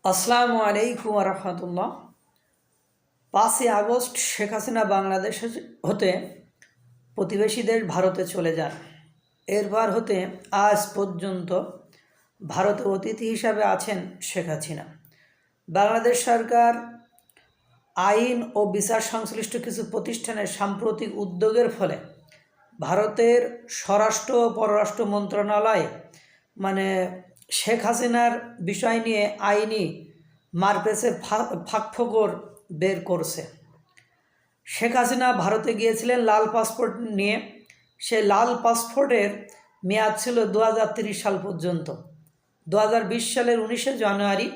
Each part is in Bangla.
আসসালামু আলাইকুম রহমতুল্লাহ। 5ই আগস্ট শেখ হাসিনা বাংলাদেশ হতে প্রতিবেশী দেশ ভারতে চলে যান। এরপর হতে আজ পর্যন্ত ভারতে অতিথি হিসাবে আছেন শেখ হাসিনা। বাংলাদেশ সরকার আইন ও বিচার সংশ্লিষ্ট কিছু প্রতিষ্ঠানের সাম্প্রতিক উদ্যোগের ফলে ভারতের স্বরাষ্ট্র ও পররাষ্ট্র মন্ত্রণালয় শেখ হাসিনার বিষয় নিয়ে আইনি মারপেচে ফাঁকফোকর বের করছে। শেখ হাসিনা ভারতে গিয়েছিলেন লাল পাসপোর্ট নিয়ে। সে লাল পাসপোর্টের মেয়াদ ছিল 2030 সাল পর্যন্ত। 2020 সালের 19শে জানুয়ারি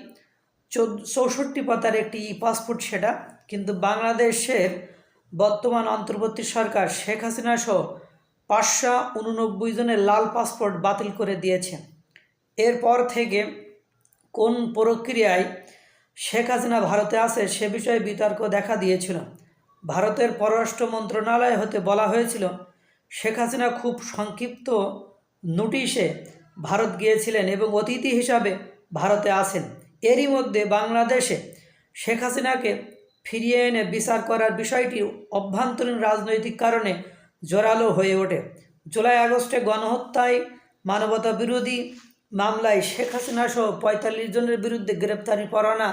64 পাতার একটি পাসপোর্ট সেটা, কিন্তু বাংলাদেশের বর্তমান অন্তর্বর্তী সরকার শেখ হাসিনা সহ 589 জনের লাল পাসপোর্ট বাতিল করে দিয়েছে। এরপর থেকে কোন প্রক্রিয়ায় শেখ হাসিনা ভারতে আসে সে বিষয়ে বিতর্ক দেখা দিয়েছিল। ভারতের পররাষ্ট্র মন্ত্রণালয় হতে বলা হয়েছিল শেখ হাসিনা খুব সংক্ষিপ্ত নোটিশে ভারত গিয়েছিলেন এবং অতিথি হিসাবে ভারতে আসেন। এরই মধ্যে বাংলাদেশে শেখ হাসিনাকে ফিরিয়ে এনে বিচার করার বিষয়টি অভ্যন্তরীণ রাজনৈতিক কারণে জোরালো হয়ে ওঠে। জুলাই আগস্টে গণহত্যায় মানবতা বিরোধী মামলায় শেখ হাসিনা সহ 45 জনের বিরুদ্ধে গ্রেপ্তারি পরোয়ানা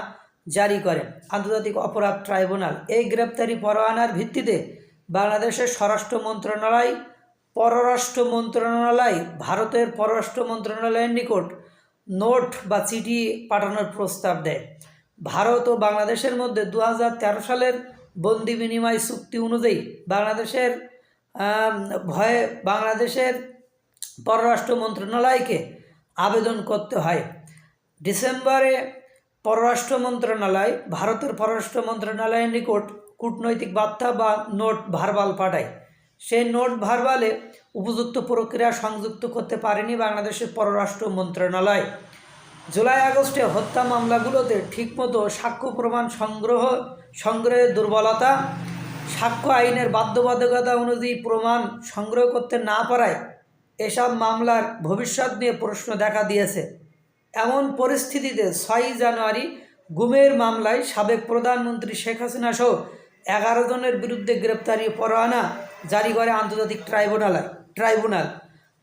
জারি করে আন্তর্জাতিক অপরাধ ট্রাইব্যুনাল। এই গ্রেপ্তারি পরোয়ানার ভিত্তিতে বাংলাদেশের পররাষ্ট্র মন্ত্রণালয় ভারতের পররাষ্ট্র মন্ত্রণালয়ের নিকট নোট বা চিঠি পাঠানোর প্রস্তাব দেয়। ভারত ও বাংলাদেশের মধ্যে 2013 সালের বন্দি বিনিময় চুক্তি অনুযায়ী বাংলাদেশের পররাষ্ট্র মন্ত্রণালয়কে আবেদন করতে হয়। ডিসেম্বরে ভারতের পররাষ্ট্র মন্ত্রণালয়ের নিকট কূটনৈতিক বার্তা বা নোট ভার্বাল পাঠায়। সেই নোট ভার্বালে উপযুক্ত প্রক্রিয়া সংযুক্ত করতে পারেনি বাংলাদেশের পররাষ্ট্র মন্ত্রণালয়। জুলাই আগস্টে হত্যা মামলাগুলোতে ঠিকমতো সাক্ষ্য প্রমাণ সংগ্রহের দুর্বলতা, সাক্ষ্য আইনের বাধ্যবাধকতা অনুযায়ী প্রমাণ সংগ্রহ করতে না পারায় এসব মামলার ভবিষ্যৎ নিয়ে প্রশ্ন দেখা দিয়েছে। এমন পরিস্থিতিতে 6 জানুয়ারি গুমের মামলায় সাবেক প্রধানমন্ত্রী শেখ হাসিনা সহ 11 জনের বিরুদ্ধে গ্রেপ্তারি পরোয়ানা জারি করে আন্তর্জাতিক ট্রাইব্যুনাল।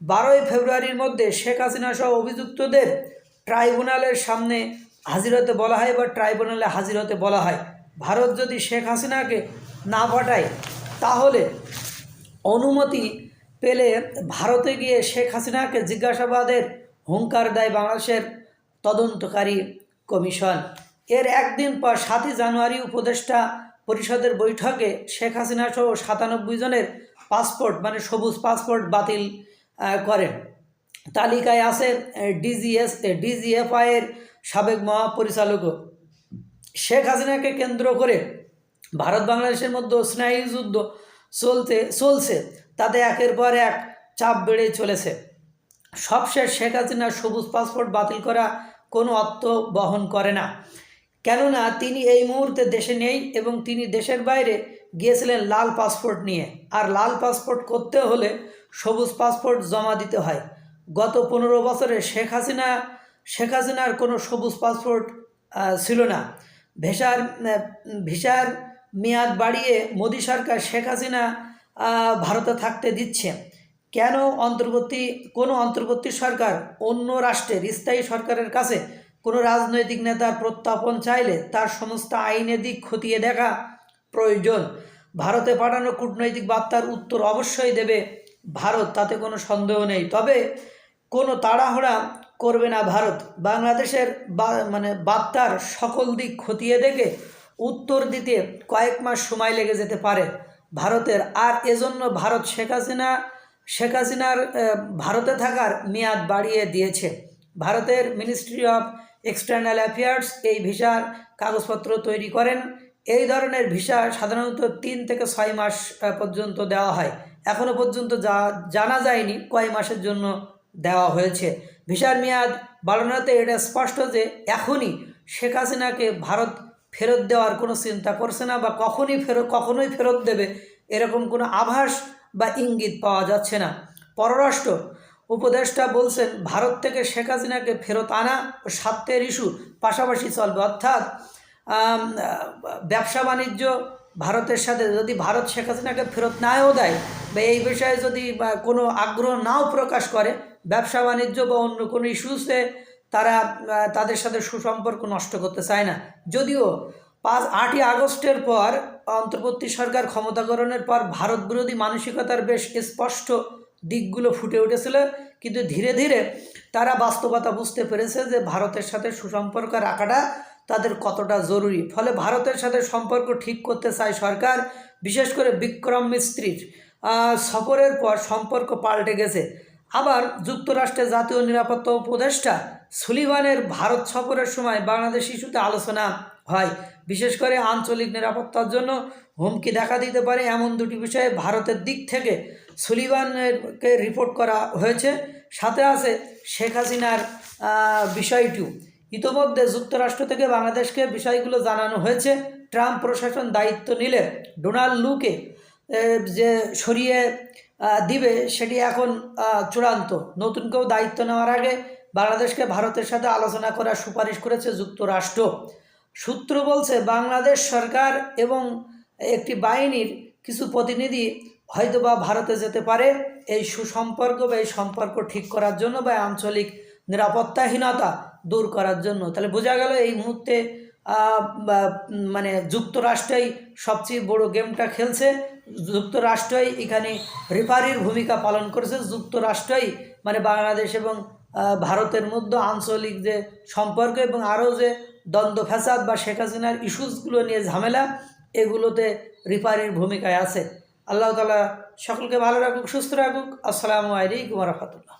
12 ফেব্রুয়ারির মধ্যে শেখ হাসিনা সহ অভিযুক্তদের ট্রাইব্যুনালের সামনে হাজির হতে বলা হয় বা ট্রাইব্যুনালে হাজির হতে বলা হয়। ভারত যদি শেখ হাসিনাকে না পাঠায় তাহলে অনুমতি পেলে ভারতে গিয়ে শেখ হাসিনাকে জিজ্ঞাসাবাদের হুঙ্কার দেয় বাংলাদেশের তদন্তকারী কমিশন। এর একদিন পর 7 জানুয়ারি উপদেষ্টা পরিষদের বৈঠকে শেখ হাসিনা সহ 97 জনের পাসপোর্ট সবুজ পাসপোর্ট বাতিল করেন। তালিকায় আছে ডিজিএফআইয়ের সাবেক মহাপরিচালকও। শেখ হাসিনাকে কেন্দ্র করে ভারত বাংলাদেশের মধ্যে স্নায়ুযুদ্ধ চলছে, তাতে একের পর এক চাপ বেড়ে চলেছে। সবশেষ শেখ হাসিনার সবুজ পাসপোর্ট বাতিল করা কোনো অর্থ বহন করে না, কেননা তিনি এই মুহূর্তে দেশে নেই এবং তিনি দেশের বাইরে গিয়েছিলেন লাল পাসপোর্ট নিয়ে। আর লাল পাসপোর্ট করতে হলে সবুজ পাসপোর্ট জমা দিতে হয়। গত 15 বছরে শেখ হাসিনার কোনো সবুজ পাসপোর্ট ছিল না। ভিসার মেয়াদ বাড়িয়ে মোদী সরকার শেখ হাসিনা ভারতে থাকতে দিচ্ছে কেন? কোনো অন্তর্বর্তী সরকার অন্য রাষ্ট্রের স্থায়ী সরকারের কাছে কোনো রাজনৈতিক নেতার প্রত্যাপন চাইলে তার সমস্ত আইনের দিক খতিয়ে দেখা প্রয়োজন। ভারতে পাঠানো কূটনৈতিক বার্তার উত্তর অবশ্যই দেবে ভারত, তাতে কোনো সন্দেহ নেই। তবে কোনো তাড়াহুড়া করবে না ভারত। বাংলাদেশের বার্তার সকল দিক খতিয়ে দেখে উত্তর দিতে কয়েক মাস সময় লেগে যেতে পারে ভারতের। আর এজন্য ভারত শেখ হাসিনার ভারতে থাকার মেয়াদ বাড়িয়ে দিয়েছে। ভারতের মিনিস্ট্রি অফ এক্সটার্নাল অ্যাফেয়ার্স এই ভিসার কাগজপত্র তৈরি করেন। এই ধরনের ভিসা সাধারণত 3 থেকে 6 মাস পর্যন্ত দেওয়া হয়। এখনও পর্যন্ত জানা যায়নি কয় মাসের জন্য দেওয়া হয়েছে। ভিসার মেয়াদ বাড়ানোতে এটা স্পষ্ট যে এখনই শেখ হাসিনাকে ভারত ফেরত দেওয়ার কোনো চিন্তা করছে না বা কখনোই ফেরত দেবে এরকম কোনো আভাস বা ইঙ্গিত পাওয়া যাচ্ছে না। পররাষ্ট্র উপদেষ্টা বলছেন ভারত থেকে শেখ হাসিনাকে ফেরত আনা ও স্বার্থের ইস্যু পাশাপাশি চলবে, অর্থাৎ ব্যবসা বাণিজ্য ভারতের সাথে যদি ভারত শেখ হাসিনাকে ফেরত নাও দেয় বা এই বিষয়ে যদি কোনো আগ্রহ নাও প্রকাশ করে, ব্যবসা বাণিজ্য বা অন্য কোনো ইস্যুসে তারা তাদের সাথে সুসম্পর্ক নষ্ট করতে চায় না। যদিও 8ই আগস্টের পর অন্তর্বর্তী সরকার ক্ষমতা গ্রহণের পর ভারত বিরোধী মানসিকতার বেশ স্পষ্ট দিকগুলো ফুটে উঠেছিল, কিন্তু ধীরে ধীরে তারা বাস্তবতা বুঝতে পেরেছে যে ভারতের সাথে সুসম্পর্ক রাখাটা তাদের কতটা জরুরি। ফলে ভারতের সাথে সম্পর্ক ঠিক করতে চায় সরকার। বিশেষ করে বিক্রম মিস্ত্রির সফরের পর সম্পর্ক পাল্টে গেছে। আবার যুক্তরাষ্ট্রের জাতীয় নিরাপত্তা উপদেষ্টা সুলিভানের ভারত সফরের সময় বাংলাদেশ ইস্যুতে আলোচনা হয়। বিশেষ করে আঞ্চলিক নিরাপত্তার জন্য হুমকি দেখা দিতে পারে এমন দুটি বিষয়ে ভারতের দিক থেকে সুলিভানকে রিপোর্ট করা হয়েছে। সাথে আছে শেখ হাসিনার বিষয়টিও। ইতোমধ্যে যুক্তরাষ্ট্র থেকে বাংলাদেশকে বিষয়গুলো জানানো হয়েছে। ট্রাম্প প্রশাসন দায়িত্ব নিলে ডোনাল্ড লুকে যে সরিয়ে দিবে সেটি এখন চূড়ান্ত। নতুন কেউ দায়িত্ব নেওয়ার আগে বাংলাদেশকে ভারতের সাথে আলোচনা করার সুপারিশ করেছে যুক্তরাষ্ট্র। সূত্র বলছে বাংলাদেশ সরকার এবং একটি বাহিনীর কিছু প্রতিনিধি হয়তোবা ভারতে যেতে পারে এই সুসম্পর্ক বা এই সম্পর্ক ঠিক করার জন্য বা আঞ্চলিক নিরাপত্তাহীনতা দূর করার জন্য। তাহলে বোঝা গেল এই মুহূর্তে মানে যুক্তরাষ্ট্রই সবচেয়ে বড় গেমটা খেলছে, যুক্তরাষ্ট্রই এখানে রেফারির ভূমিকা পালন করেছে, যুক্তরাষ্ট্রই মানে বাংলাদেশ এবং ভারতের মধ্যে আঞ্চলিক যে সম্পর্ক এবং আরও যে দ্বন্দ্ব ফ্যাসাদ বা শেখ হাসিনার ইস্যুসগুলো নিয়ে ঝামেলা, এগুলোতে রেফারির ভূমিকায় আছে। আল্লাহ তাআলা সকলকে ভালো রাখুক, সুস্থ রাখুক। আসসালামু আলাইকুম ওয়া রাহমাতুল্লাহ।